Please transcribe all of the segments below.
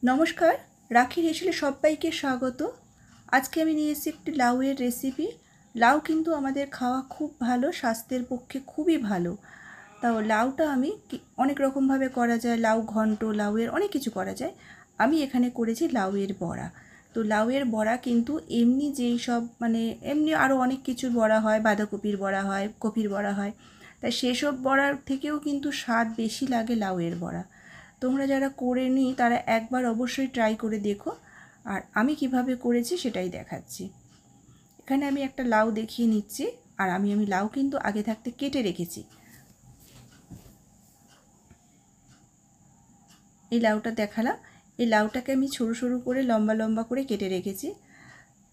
নমস্কার, রাখির হেসেলে সবাইকে স্বাগত। আজকে আমি নিয়ে এসেছি একটি লাউয়ের রেসিপি। লাউ কিন্তু আমাদের খাওয়া খুব ভালো, স্বাস্থ্যের পক্ষে খুবই ভালো। তাও লাউটা আমি অনেক রকমভাবে করা যায়, লাউ ঘন্ট, লাউয়ের অনেক কিছু করা যায়। আমি এখানে করেছি লাউয়ের বড়া। তো লাউয়ের বড়া কিন্তু এমনি যেই সব এমনি আরও অনেক কিছুর বড়া হয়, বাঁধাকপির বড়া হয়, কপির বড়া হয়, তাই সেসব বড়ার থেকেও কিন্তু স্বাদ বেশি লাগে লাউয়ের বড়া। তোমরা যারা করেনি তারা একবার অবশ্যই ট্রাই করে দেখো। আর আমি কিভাবে করেছি সেটাই দেখাচ্ছি। এখানে আমি একটা লাউ দেখিয়ে নিচ্ছি। আর আমি লাউ কিন্তু আগে থাকতে কেটে রেখেছি। এই লাউটা দেখালাম। এই লাউটাকে আমি সরু সরু করে লম্বা লম্বা করে কেটে রেখেছি।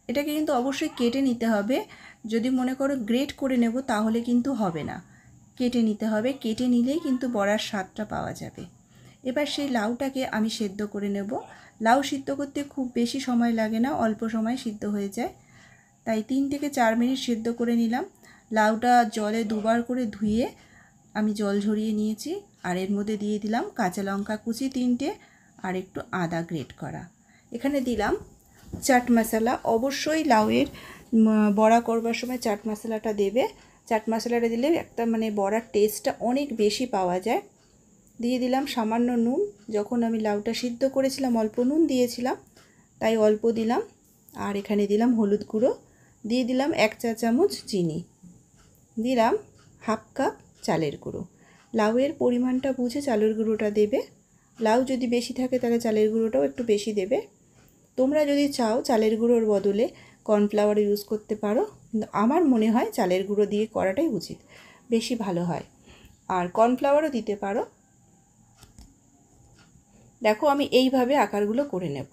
এটাকে কিন্তু অবশ্যই কেটে নিতে হবে। যদি মনে করো গ্রেট করে নেব তাহলে কিন্তু হবে না, কেটে নিতে হবে। কেটে নিলেই কিন্তু বড়ার স্বাদটা পাওয়া যাবে। এবার সেই লাউটাকে আমি সেদ্ধ করে নেব। লাউ সিদ্ধ করতে খুব বেশি সময় লাগে না, অল্প সময় সিদ্ধ হয়ে যায়। তাই 3 থেকে 4 মিনিট সেদ্ধ করে নিলাম। লাউটা জলে দুবার করে ধুয়ে আমি জল ঝরিয়ে নিয়েছি। আর এর মধ্যে দিয়ে দিলাম কাঁচা লঙ্কা কুচি 3টে আর একটু আদা গ্রেট করা। এখানে দিলাম চাট মশলা। অবশ্যই লাউয়ের বড়া করবার সময় চাট মশলাটা দেবে। চাট মশলাটা দিলে একটা বড়ার টেস্টটা অনেক বেশি পাওয়া যায়। দিয়ে দিলাম সামান্য নুন। যখন আমি লাউটা সিদ্ধ করেছিলাম অল্প নুন দিয়েছিলাম, তাই অল্প দিলাম। আর এখানে দিলাম হলুদ গুঁড়ো, দিয়ে দিলাম 1 চা চামচ চিনি, দিলাম হাফ কাপ চালের গুঁড়ো। লাউয়ের পরিমাণটা বুঝে চালের গুঁড়োটা দেবে। লাউ যদি বেশি থাকে তাহলে চালের গুঁড়োটাও একটু বেশি দেবে। তোমরা যদি চাও চালের গুঁড়োর বদলে কর্নফ্লাওয়ার ইউজ করতে পারো, কিন্তু আমার মনে হয় চালের গুঁড়ো দিয়ে করাটাই উচিত, বেশি ভালো হয়। আর কর্নফ্লাওয়ারও দিতে পারো। দেখো আমি এইভাবে আকারগুলো করে নেব।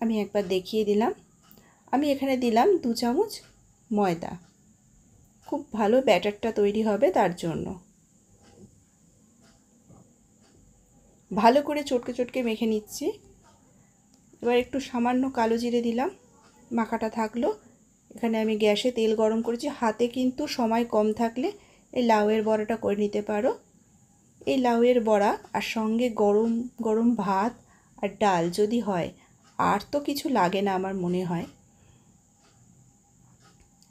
আমি একবার দেখিয়ে দিলাম। আমি এখানে দিলাম 2 চামচ ময়দা। খুব ভালো ব্যাটারটা তৈরি হবে তার জন্য। ভালো করে চটকে চটকে মেখে নিচ্ছি। এবার একটু সামান্য কালো জিরে দিলাম, মাখাটা থাকলো। এখানে আমি গ্যাসে তেল গরম করেছি। হাতে কিন্তু সময় কম থাকলে এই লাউয়ের বড়াটা করে নিতে পারো। এই লাউয়ের বড়া আর সঙ্গে গরম গরম ভাত আর ডাল যদি হয়, আর তো কিছু লাগে না আমার মনে হয়।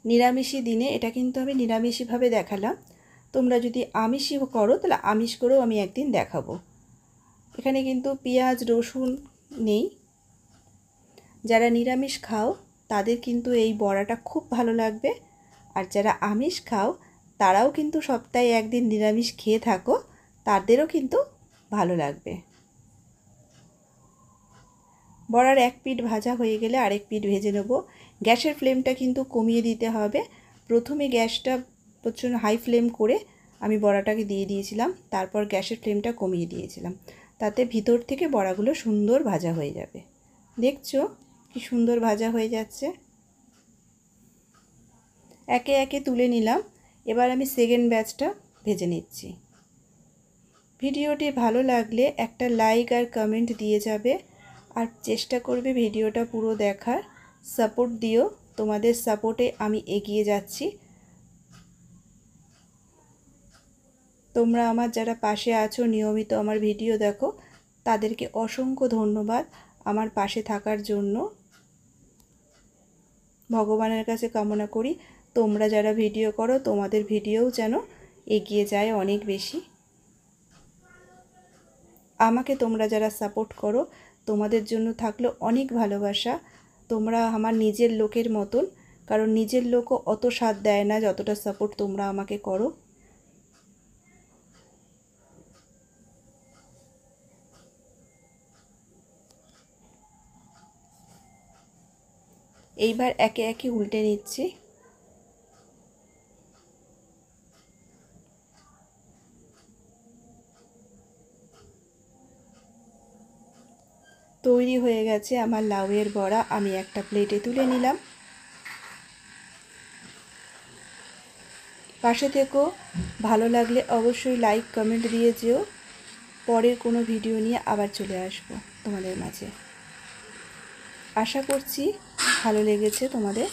নিরামিষি দিনে এটা কিন্তু আমি নিরামিষিভাবে দেখালাম। তোমরা যদি আমিষই করো তাহলে আমিষ করেও আমি একদিন দেখাবো। এখানে কিন্তু পেঁয়াজ রসুন নেই। যারা নিরামিষ খাও তাদের কিন্তু এই বড়াটা খুব ভালো লাগবে। আর যারা আমিষ খাও তারাও কিন্তু সপ্তাহে একদিন নিরামিষ খেয়ে থাকো, তাদেরও কিন্তু ভালো লাগবে। বড়ার এক পিঠ ভাজা হয়ে গেলে আরেক পিঠ ভেজে নেব। গ্যাসের ফ্লেমটা কিন্তু কমিয়ে দিতে হবে। প্রথমে গ্যাসটা প্রচণ্ড হাই ফ্লেম করে আমি বড়াটাকে দিয়ে দিয়েছিলাম, তারপর গ্যাসের ফ্লেমটা কমিয়ে দিয়েছিলাম। তাতে ভিতর থেকে বড়াগুলো সুন্দর ভাজা হয়ে যাবে। দেখছো কি সুন্দর ভাজা হয়ে যাচ্ছে। একে একে তুলে নিলাম। এবার আমি সেকেন্ড ব্যাচটা ভেজে নিচ্ছি। ভিডিওটি ভালো লাগলে একটা লাইক আর কমেন্ট দিয়ে যাবে। আর চেষ্টা করবে ভিডিওটা পুরো দেখার। সাপোর্ট দিও, তোমাদের সাপোর্টে আমি এগিয়ে যাচ্ছি। তোমরা আমার যারা পাশে আছো, নিয়মিত আমার ভিডিও দেখো, তাদেরকে অসংখ্য ধন্যবাদ আমার পাশে থাকার জন্য। ভগবানের কাছে কামনা করি তোমরা যারা ভিডিও করো তোমাদের ভিডিওও যেন এগিয়ে যায় অনেক বেশি। আমাকে তোমরা যারা সাপোর্ট করো তোমাদের জন্য থাকলো অনেক ভালোবাসা। তোমরা আমার নিজের লোকের মতন, কারণ নিজের লোকও অত সাথ দেয় না যতটা সাপোর্ট তোমরা আমাকে করো। এইবার একে একে উল্টে নিচ্ছি। তৈরি হয়ে গেছে আমার লাউয়ের বড়া। আমি একটা প্লেটে তুলে নিলাম। পাশে থেকো, ভালো লাগলে অবশ্যই লাইক কমেন্ট দিয়ে যেও। পরের কোনো ভিডিও নিয়ে আবার চলে আসবো তোমাদের মাঝে। আশা করছি ভালো লেগেছে তোমাদের।